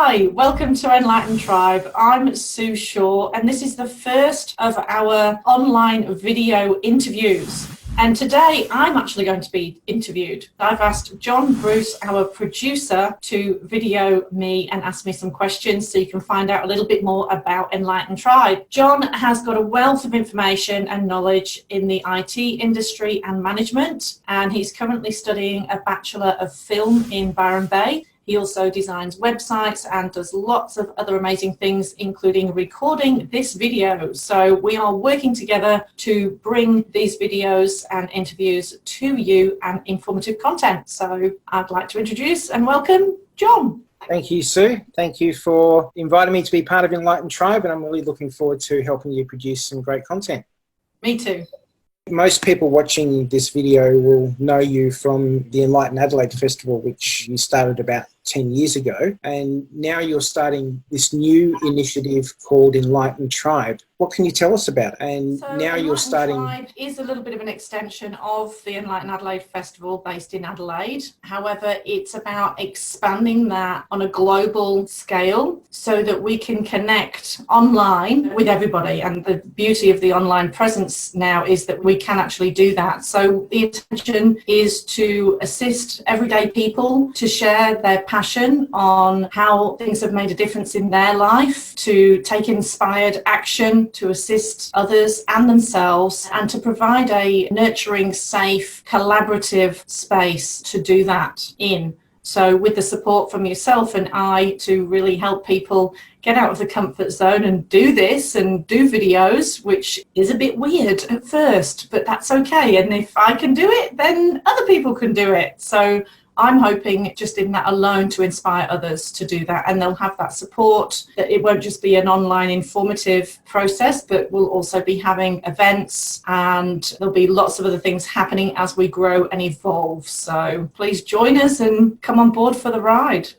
Hi, welcome to Enlighten Tribe. I'm Sue Shaw, and this is the first of our online video interviews. And today I'm actually going to be interviewed. I've asked John Bruce, our producer, to video me and ask me some questions so you can find out a little bit more about Enlighten Tribe. John has got a wealth of information and knowledge in the IT industry and management, and he's currently studying a Bachelor of Film in Byron Bay. He also designs websites and does lots of other amazing things, including recording this video. So we are working together to bring these videos and interviews to you and informative content. So I'd like to introduce and welcome John. Thank you, Sue. Thank you for inviting me to be part of Enlighten Tribe, and I'm really looking forward to helping you produce some great content. Me too. Most people watching this video will know you from the Enlighten Adelaide Festival, which you started about 10 years ago, and now you're starting this new initiative called Enlighten Tribe. What can you tell us about it? And so now you're starting... Tribe is a little bit of an extension of the Enlighten Adelaide Festival based in Adelaide. However, it's about expanding that on a global scale so that we can connect online with everybody. And the beauty of the online presence now is that we can actually do that. So the intention is to assist everyday people to share their passion on how things have made a difference in their life, to take inspired action, to assist others and themselves, and to provide a nurturing, safe, collaborative space to do that in. So with the support from yourself and I to really help people get out of the comfort zone and do this and do videos, which is a bit weird at first, but that's okay. And if I can do it, then other people can do it. So I'm hoping just in that alone to inspire others to do that, and they'll have that support, that it won't just be an online informative process, but we'll also be having events and there'll be lots of other things happening as we grow and evolve. So please join us and come on board for the ride.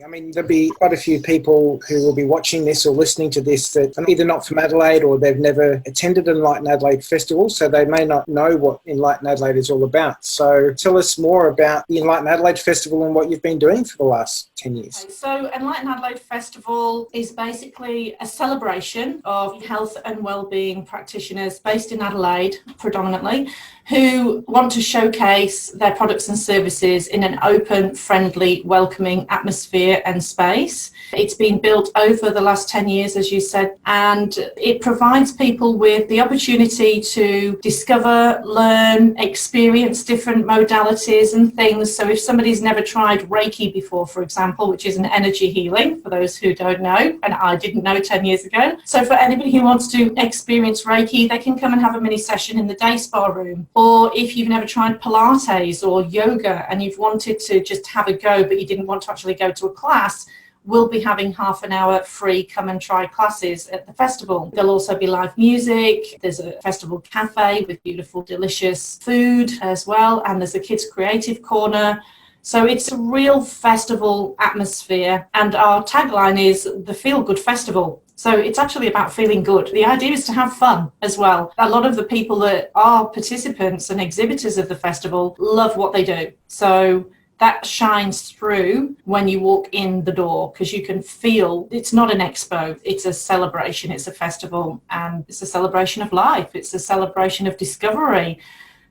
I mean, there'll be quite a few people who will be watching this or listening to this that are either not from Adelaide or they've never attended Enlighten Adelaide Festival, so they may not know what Enlighten Adelaide is all about. So tell us more about the Enlighten Adelaide Festival and what you've been doing for the last 10 years. Okay, so Enlighten Adelaide Festival is basically a celebration of health and wellbeing practitioners based in Adelaide predominantly, who want to showcase their products and services in an open, friendly, welcoming atmosphere and space. It's been built over the last 10 years, as you said, and it provides people with the opportunity to discover, learn, experience different modalities and things. So if somebody's never tried Reiki before, for example, which is an energy healing, for those who don't know, and I didn't know 10 years ago. So for anybody who wants to experience Reiki, they can come and have a mini session in the day spa room. Or if you've never tried Pilates or yoga and you've wanted to just have a go, but you didn't want to actually go to a class, we'll be having half an hour free come and try classes at the festival. There'll also be live music. There's a festival cafe with beautiful, delicious food as well. And there's a kids creative corner. So it's a real festival atmosphere. And our tagline is the Feel Good Festival. So it's actually about feeling good. The idea is to have fun as well. A lot of the people that are participants and exhibitors of the festival love what they do. So that shines through when you walk in the door, because you can feel it's not an expo, it's a celebration, it's a festival, and it's a celebration of life. It's a celebration of discovery.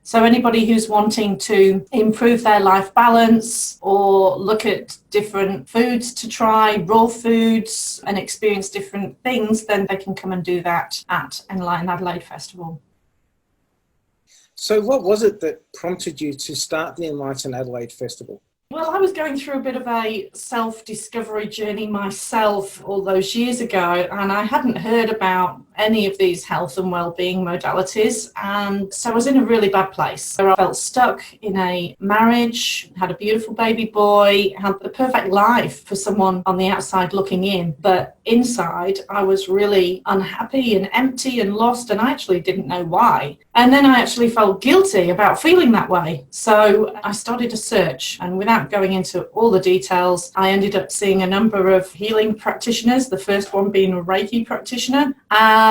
So anybody who's wanting to improve their life balance or look at different foods to try, raw foods, and experience different things, then they can come and do that at Enlighten Adelaide Festival. So what was it that prompted you to start the Enlighten Adelaide Festival? Well, I was going through a bit of a self-discovery journey myself all those years ago, and I hadn't heard about any of these health and well-being modalities, and so I was in a really bad place. I felt stuck in a marriage, had a beautiful baby boy, had the perfect life for someone on the outside looking in, but inside I was really unhappy and empty and lost, and I actually didn't know why. And then I actually felt guilty about feeling that way. So I started a search, and without going into all the details, I ended up seeing a number of healing practitioners, the first one being a Reiki practitioner.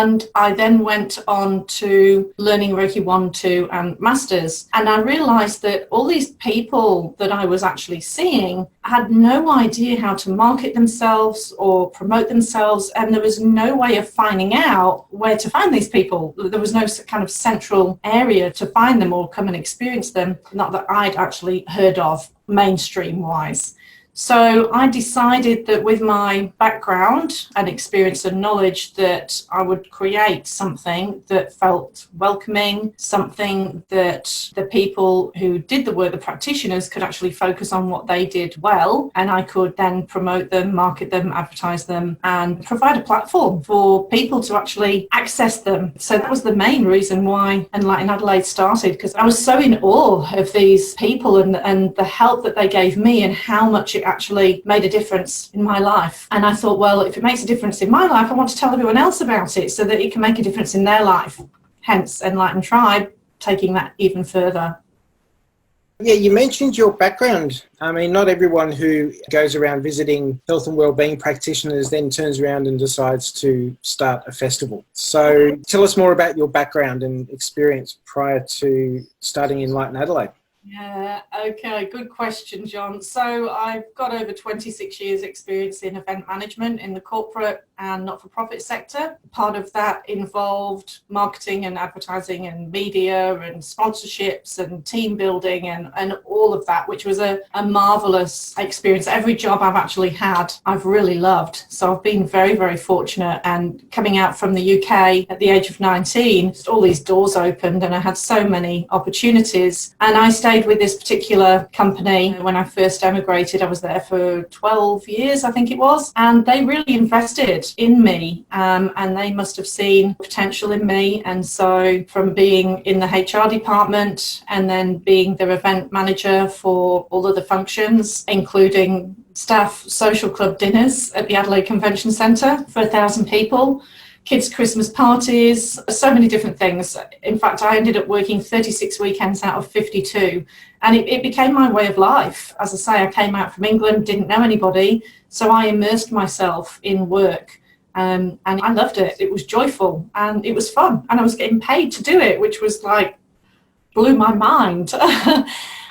And I then went on to learning Reiki 1, 2 and Masters. And I realized that all these people that I was actually seeing had no idea how to market themselves or promote themselves. And there was no way of finding out where to find these people. There was no kind of central area to find them or come and experience them, not that I'd actually heard of mainstream wise. So I decided that with my background and experience and knowledge that I would create something that felt welcoming, something that the people who did the work, the practitioners, could actually focus on what they did well, and I could then promote them, market them, advertise them, and provide a platform for people to actually access them. So that was the main reason why Enlighten Adelaide started, because I was so in awe of these people and the help that they gave me and how much it actually made a difference in my life. And I thought, well, if it makes a difference in my life, I want to tell everyone else about it so that it can make a difference in their life. Hence Enlighten Tribe, taking that even further. Yeah, you mentioned your background. I mean, not everyone who goes around visiting health and wellbeing practitioners then turns around and decides to start a festival. So tell us more about your background and experience prior to starting Enlighten Adelaide. Yeah, okay, good question, John. So I've got over 26 years experience in event management in the corporate and not-for-profit sector. Part of that involved marketing and advertising and media and sponsorships and team building and all of that, which was a marvelous experience. Every job I've actually had, I've really loved. So I've been very, very fortunate. And coming out from the UK at the age of 19, just all these doors opened and I had so many opportunities. And I stayed with this particular company when I first emigrated. I was there for 12 years, I think it was, and they really invested in me, and they must have seen potential in me. And so from being in the HR department and then being their event manager for all of the functions, including staff social club dinners at the Adelaide Convention Centre for 1,000 people, kids' Christmas parties, so many different things. In fact, I ended up working 36 weekends out of 52, and it became my way of life. As I say, I came out from England, didn't know anybody, so I immersed myself in work, and I loved it. It was joyful, and it was fun, and I was getting paid to do it, which was like, blew my mind.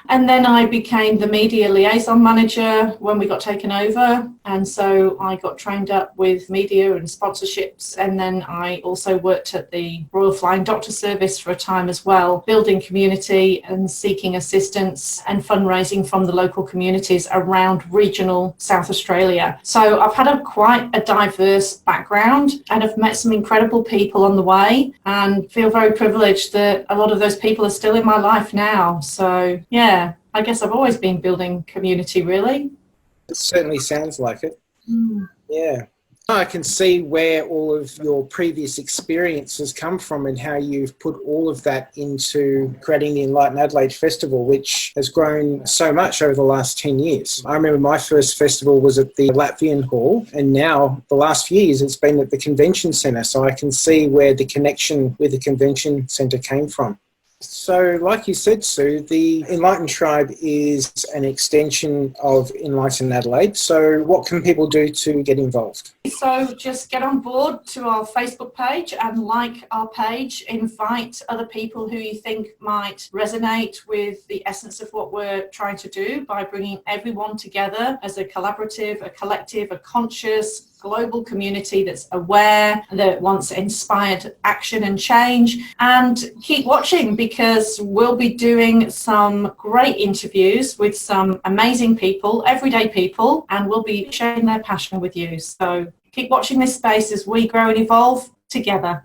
And then I became the media liaison manager when we got taken over. And so I got trained up with media and sponsorships. And then I also worked at the Royal Flying Doctor Service for a time as well, building community and seeking assistance and fundraising from the local communities around regional South Australia. So I've had quite a diverse background and I've met some incredible people on the way and feel very privileged that a lot of those people are still in my life now. So yeah, I guess I've always been building community, really. It certainly sounds like it. Yeah. I can see where all of your previous experiences come from and how you've put all of that into creating the Enlighten Adelaide Festival, which has grown so much over the last 10 years. I remember my first festival was at the Latvian Hall, and now the last few years it's been at the Convention Centre. So I can see where the connection with the Convention Centre came from. So like you said, Sue, the Enlighten Tribe is an extension of Enlighten Adelaide. So what can people do to get involved? So just get on board to our Facebook page and like our page. Invite other people who you think might resonate with the essence of what we're trying to do by bringing everyone together as a collaborative, a collective, a conscious, global community that's aware, that wants inspired action and change. And keep watching because we'll be doing some great interviews with some amazing people, everyday people, and we'll be sharing their passion with you. So keep watching this space as we grow and evolve together.